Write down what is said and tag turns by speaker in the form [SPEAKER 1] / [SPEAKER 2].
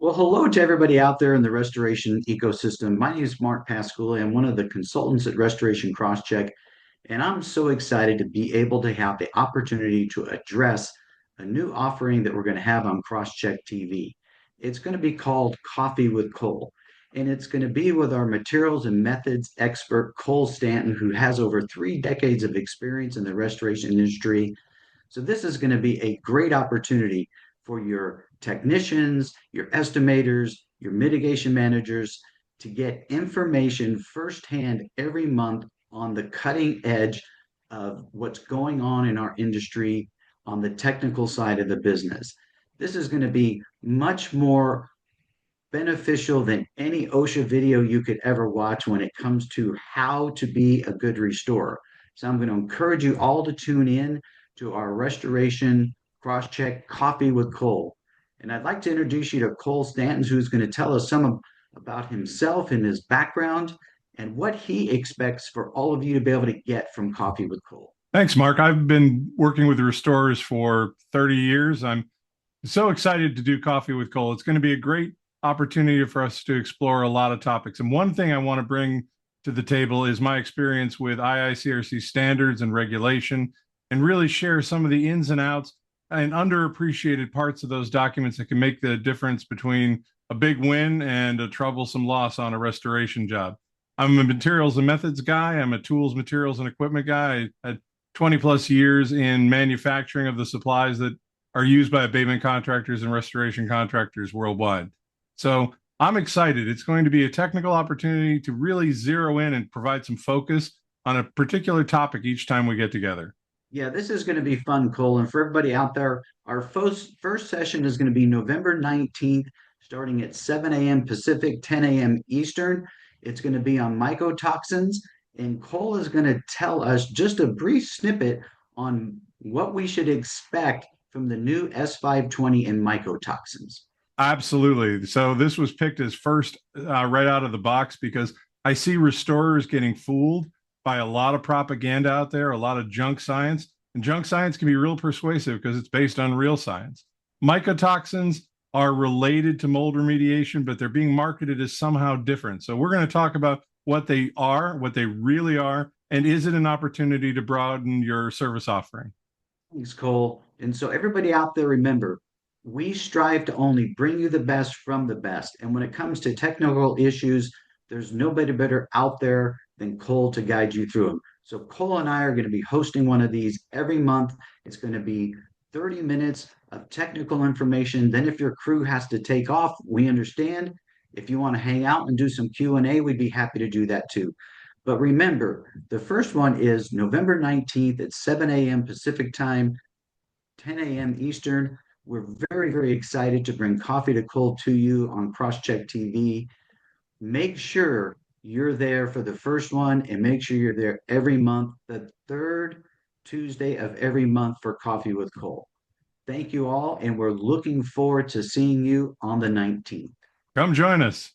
[SPEAKER 1] Well, hello to everybody out there in the restoration ecosystem. My name is Mark Pasculi. I'm one of the consultants at Restoration CrossCheck, and I'm so excited to be able to have the opportunity to address a new offering that we're going to have on CrossCheck TV. It's going to be called Coffee with Cole, and it's going to be with our materials and methods expert, Cole Stanton, who has over 3 decades of experience in the restoration industry. So this is going to be a great opportunity for your technicians, your estimators, your mitigation managers to get information firsthand every month on the cutting edge of what's going on in our industry on the technical side of the business. This is going to be much more beneficial than any OSHA video you could ever watch when it comes to how to be a good restorer. So I'm going to encourage you all to tune in to our restoration cross-check coffee with Cole. And I'd like to introduce you to Cole Stanton, who's going to tell us some about himself and his background and what he expects for all of you to be able to get from Coffee with Cole.
[SPEAKER 2] Thanks, Mark. I've been working with restorers for 30 years. I'm so excited to do Coffee with Cole. It's going to be a great opportunity for us to explore a lot of topics. And one thing I want to bring to the table is my experience with IICRC standards and regulation, and really share some of the ins and outs and underappreciated parts of those documents that can make the difference between a big win and a troublesome loss on a restoration job. I'm a materials and methods guy. I'm a tools, materials, and equipment guy. I had 20 plus years in manufacturing of the supplies that are used by abatement contractors and restoration contractors worldwide. So I'm excited. It's going to be a technical opportunity to really zero in and provide some focus on a particular topic each time we get together.
[SPEAKER 1] Yeah, this is going to be fun, Cole. And for everybody out there, our first session is going to be November 19th, starting at 7 a.m. Pacific, 10 a.m. Eastern. It's going to be on mycotoxins. And Cole is going to tell us just a brief snippet on what we should expect from the new S520 and mycotoxins.
[SPEAKER 2] Absolutely. So this was picked as first right out of the box because I see restorers getting fooled by a lot of propaganda out there, a lot of junk science. And junk science can be real persuasive because it's based on real science. Mycotoxins are related to mold remediation, but they're being marketed as somehow different. So we're going to talk about what they are, what they really are, and is it an opportunity to broaden your service offering?
[SPEAKER 1] Thanks, Cole. And so, everybody out there, remember, we strive to only bring you the best from the best. And when it comes to technical issues, there's nobody better out there than Cole to guide you through them. So, Cole and I are going to be hosting one of these every month. It's going to be 30 minutes of technical information. Then, if your crew has to take off, we understand. If you want to hang out and do some Q&A, we'd be happy to do that too. But remember, the first one is November 19th at 7 a.m. Pacific time, 10 a.m. Eastern. We're very, very excited to bring Coffee to Cold to you on CrossCheck TV. Make sure you're there for the first one and make sure you're there every month, the third Tuesday of every month for Coffee with Cole. Thank you all, and we're looking forward to seeing you on the 19th.
[SPEAKER 2] Come join us.